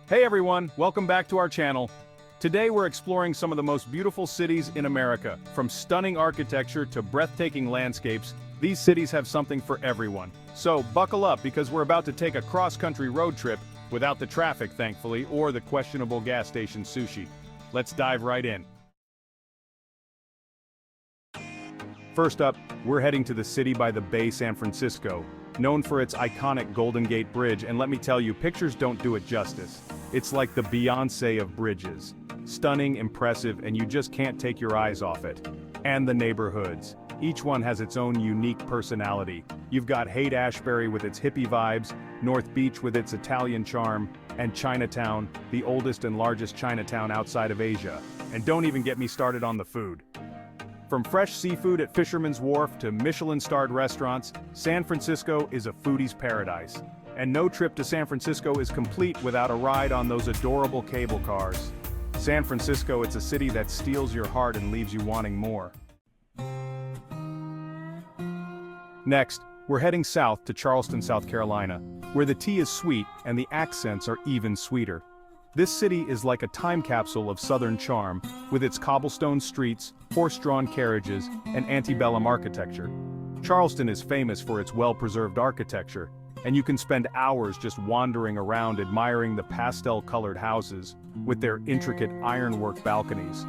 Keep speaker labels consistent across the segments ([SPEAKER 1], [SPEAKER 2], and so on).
[SPEAKER 1] Hey everyone, welcome back to our channel. Today we're exploring some of the most beautiful cities in America. From stunning architecture to breathtaking landscapes, these cities have something for everyone. So buckle up because we're about to take a cross-country road trip without the traffic, thankfully, or the questionable gas station sushi. Let's dive right in. First up, we're heading to the city by the Bay, San Francisco, known for its iconic Golden Gate Bridge, and let me tell you, pictures don't do it justice. It's like the Beyoncé of bridges. Stunning, impressive, and you just can't take your eyes off it. And the neighborhoods. Each one has its own unique personality. You've got Haight-Ashbury with its hippie vibes, North Beach with its Italian charm, and Chinatown, the oldest and largest Chinatown outside of Asia. And don't even get me started on the food. From fresh seafood at Fisherman's Wharf to Michelin-starred restaurants, San Francisco is a foodie's paradise. And no trip to San Francisco is complete without a ride on those adorable cable cars. San Francisco, it's a city that steals your heart and leaves you wanting more. Next, we're heading south to Charleston, South Carolina, where the tea is sweet and the accents are even sweeter. This city is like a time capsule of Southern charm, with its cobblestone streets, horse-drawn carriages, and antebellum architecture. Charleston is famous for its well-preserved architecture, and you can spend hours just wandering around admiring the pastel-colored houses, with their intricate ironwork balconies.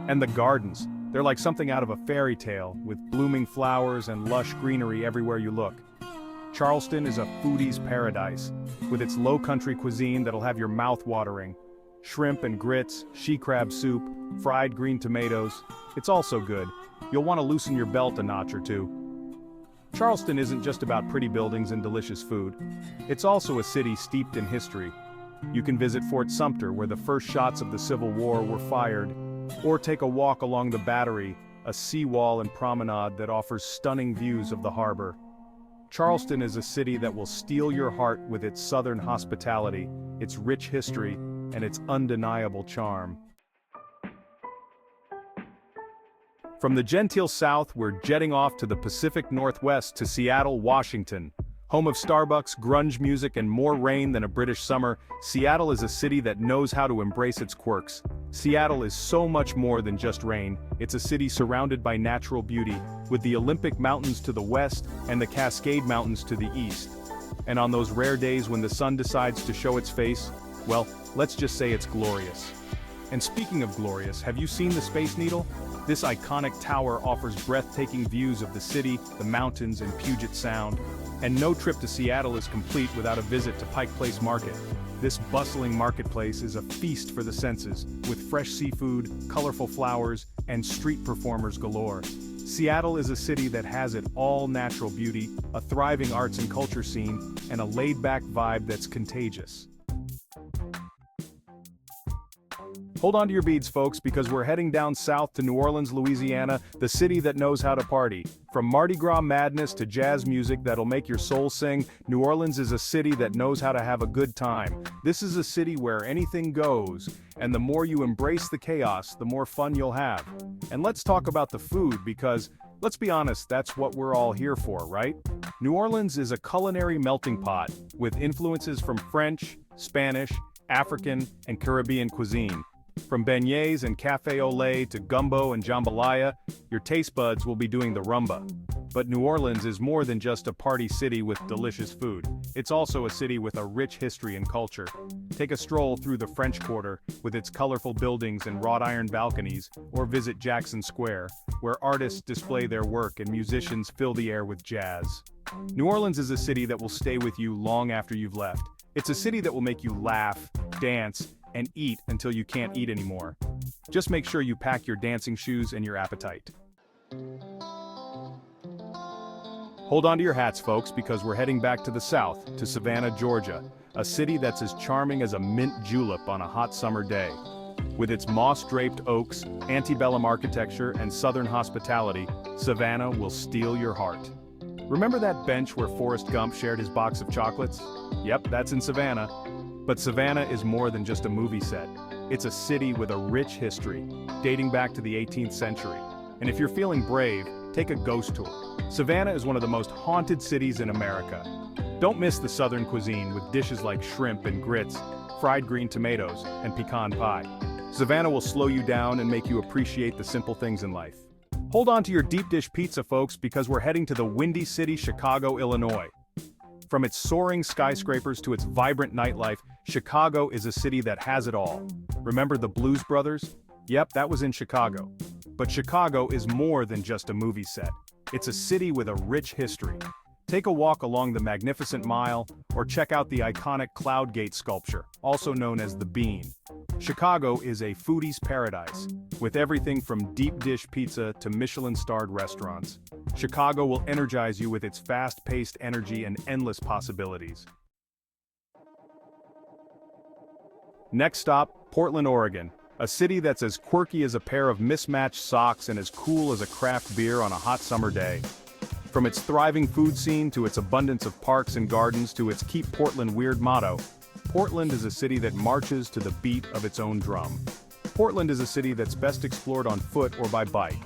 [SPEAKER 1] And the gardens, they're like something out of a fairy tale, with blooming flowers and lush greenery everywhere you look. Charleston is a foodie's paradise, with its low-country cuisine that'll have your mouth watering. Shrimp and grits, she-crab soup, fried green tomatoes, it's all so good. You'll want to loosen your belt a notch or two. Charleston isn't just about pretty buildings and delicious food. It's also a city steeped in history. You can visit Fort Sumter, where the first shots of the Civil War were fired, or take a walk along the Battery, a seawall and promenade that offers stunning views of the harbor. Charleston is a city that will steal your heart with its southern hospitality, its rich history, and its undeniable charm. From the genteel South, we're jetting off to the Pacific Northwest to Seattle, Washington. Home of Starbucks, grunge music, and more rain than a British summer, Seattle is a city that knows how to embrace its quirks. Seattle is so much more than just rain. It's a city surrounded by natural beauty, with the Olympic Mountains to the west and the Cascade Mountains to the east. And on those rare days when the sun decides to show its face, well, let's just say it's glorious. And speaking of glorious, have you seen the Space Needle? This iconic tower offers breathtaking views of the city, the mountains, and Puget Sound. And no trip to Seattle is complete without a visit to Pike Place Market. This bustling marketplace is a feast for the senses, with fresh seafood, colorful flowers, and street performers galore. Seattle is a city that has it all: natural beauty, a thriving arts and culture scene, and a laid-back vibe that's contagious. Hold on to your beads, folks, because we're heading down south to New Orleans, Louisiana, the city that knows how to party. From Mardi Gras madness to jazz music that'll make your soul sing, New Orleans is a city that knows how to have a good time. This is a city where anything goes, and the more you embrace the chaos, the more fun you'll have. And let's talk about the food because, let's be honest, that's what we're all here for, right? New Orleans is a culinary melting pot, with influences from French, Spanish, African, and Caribbean cuisine. From beignets and café au lait to gumbo and jambalaya, your taste buds will be doing the rumba. But New Orleans is more than just a party city with delicious food. It's also a city with a rich history and culture. Take a stroll through the French Quarter, with its colorful buildings and wrought iron balconies, or visit Jackson Square, where artists display their work and musicians fill the air with jazz. New Orleans is a city that will stay with you long after you've left. It's a city that will make you laugh, dance, and eat until you can't eat anymore. Just make sure you pack your dancing shoes and your appetite. Hold on to your hats, folks, because we're heading back to the south, to Savannah, Georgia, a city that's as charming as a mint julep on a hot summer day. With its moss-draped oaks, antebellum architecture, and southern hospitality, Savannah will steal your heart. Remember that bench where Forrest Gump shared his box of chocolates? Yep, that's in Savannah. But Savannah is more than just a movie set. It's a city with a rich history, dating back to the 18th century. And if you're feeling brave, take a ghost tour. Savannah is one of the most haunted cities in America. Don't miss the southern cuisine with dishes like shrimp and grits, fried green tomatoes, and pecan pie. Savannah will slow you down and make you appreciate the simple things in life. Hold on to your deep dish pizza, folks, because we're heading to the Windy City, Chicago, Illinois. From its soaring skyscrapers to its vibrant nightlife, Chicago is a city that has it all. Remember the Blues Brothers? Yep, that was in Chicago. But Chicago is more than just a movie set. It's a city with a rich history. Take a walk along the Magnificent Mile, or check out the iconic Cloud Gate sculpture, also known as the Bean. Chicago is a foodie's paradise, with everything from deep dish pizza to Michelin-starred restaurants. Chicago will energize you with its fast-paced energy and endless possibilities. Next stop, Portland, Oregon, a city that's as quirky as a pair of mismatched socks and as cool as a craft beer on a hot summer day. From its thriving food scene to its abundance of parks and gardens to its Keep Portland Weird motto, Portland is a city that marches to the beat of its own drum. Portland is a city that's best explored on foot or by bike.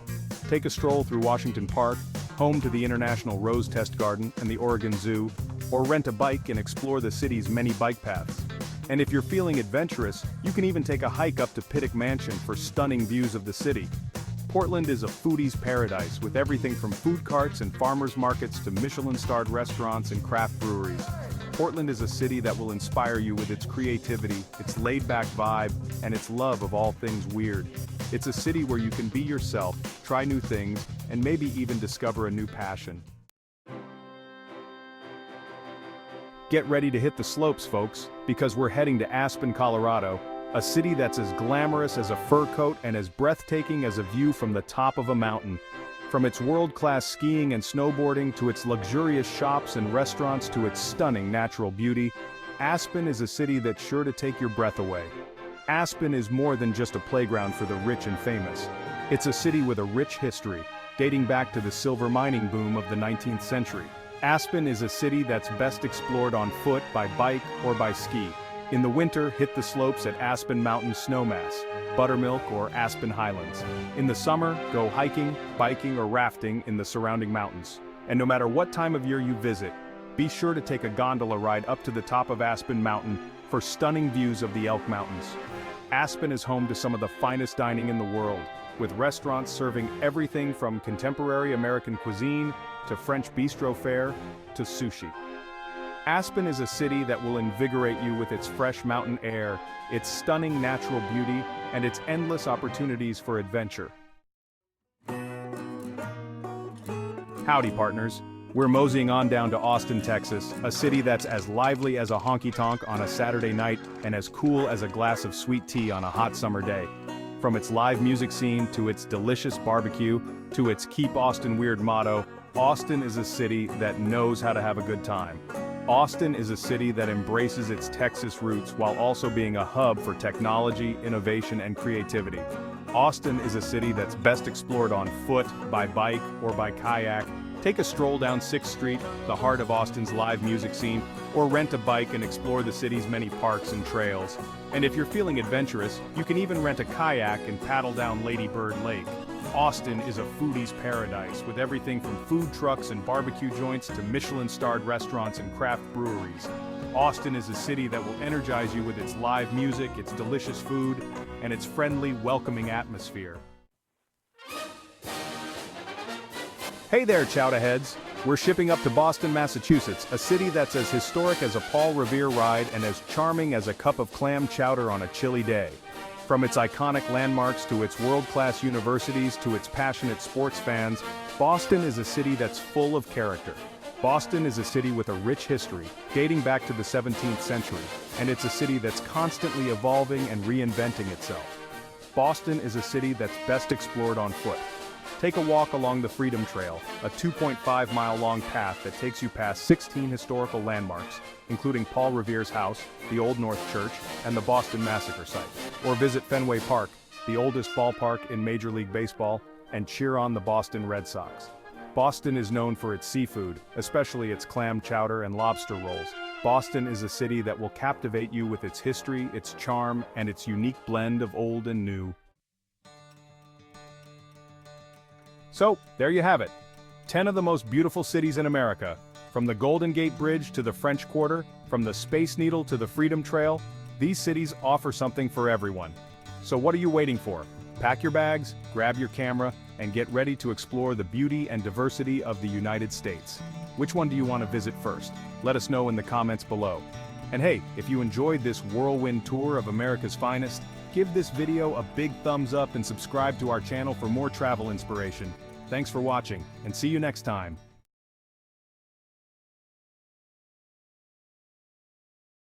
[SPEAKER 1] Take a stroll through Washington Park, home to the International Rose Test Garden and the Oregon Zoo, or rent a bike and explore the city's many bike paths. And if you're feeling adventurous, you can even take a hike up to Pittock Mansion for stunning views of the city. Portland is a foodie's paradise with everything from food carts and farmers markets to Michelin-starred restaurants and craft breweries. Portland is a city that will inspire you with its creativity, its laid-back vibe, and its love of all things weird. It's a city where you can be yourself, try new things, and maybe even discover a new passion. Get ready to hit the slopes, folks, because we're heading to Aspen, Colorado, a city that's as glamorous as a fur coat and as breathtaking as a view from the top of a mountain. From its world-class skiing and snowboarding to its luxurious shops and restaurants to its stunning natural beauty, Aspen is a city that's sure to take your breath away. Aspen is more than just a playground for the rich and famous. It's a city with a rich history, dating back to the silver mining boom of the 19th century. Aspen is a city that's best explored on foot, by bike, or by ski. In the winter, hit the slopes at Aspen Mountain Snowmass, Buttermilk, or Aspen Highlands. In the summer, go hiking, biking, or rafting in the surrounding mountains. And no matter what time of year you visit, be sure to take a gondola ride up to the top of Aspen Mountain for stunning views of the Elk Mountains. Aspen is home to some of the finest dining in the world, with restaurants serving everything from contemporary American cuisine to French bistro fare to sushi. Aspen is a city that will invigorate you with its fresh mountain air, its stunning natural beauty, and its endless opportunities for adventure. Howdy, partners. We're moseying on down to Austin, Texas, a city that's as lively as a honky-tonk on a Saturday night and as cool as a glass of sweet tea on a hot summer day. From its live music scene to its delicious barbecue to its Keep Austin Weird motto, Austin is a city that knows how to have a good time. Austin is a city that embraces its Texas roots while also being a hub for technology, innovation, and creativity. Austin is a city that's best explored on foot, by bike, or by kayak. Take a stroll down 6th Street, the heart of Austin's live music scene, or rent a bike and explore the city's many parks and trails. And if you're feeling adventurous, you can even rent a kayak and paddle down Lady Bird Lake. Austin is a foodie's paradise with everything from food trucks and barbecue joints to Michelin-starred restaurants and craft breweries. Austin is a city that will energize you with its live music, its delicious food, and its friendly, welcoming atmosphere. Hey there, Chowderheads! We're shipping up to Boston, Massachusetts, a city that's as historic as a Paul Revere ride and as charming as a cup of clam chowder on a chilly day. From its iconic landmarks to its world-class universities to its passionate sports fans, Boston is a city that's full of character. Boston is a city with a rich history, dating back to the 17th century, and it's a city that's constantly evolving and reinventing itself. Boston is a city that's best explored on foot. Take a walk along the Freedom Trail, a 2.5-mile-long path that takes you past 16 historical landmarks, including Paul Revere's house, the Old North Church, and the Boston Massacre site. Or visit Fenway Park, the oldest ballpark in Major League Baseball, and cheer on the Boston Red Sox. Boston is known for its seafood, especially its clam chowder and lobster rolls. Boston is a city that will captivate you with its history, its charm, and its unique blend of old and new. So, there you have it. 10 of the most beautiful cities in America. From the Golden Gate Bridge to the French Quarter, from the Space Needle to the Freedom Trail, These cities offer something for everyone. So what are you waiting for? Pack your bags, grab your camera, and get ready to explore the beauty and diversity of the United States. Which one do you want to visit first? Let us know in the comments below. And hey, if you enjoyed this whirlwind tour of America's finest, give this video a big thumbs up and subscribe to our channel for more travel inspiration. Thanks for watching, and see you next time.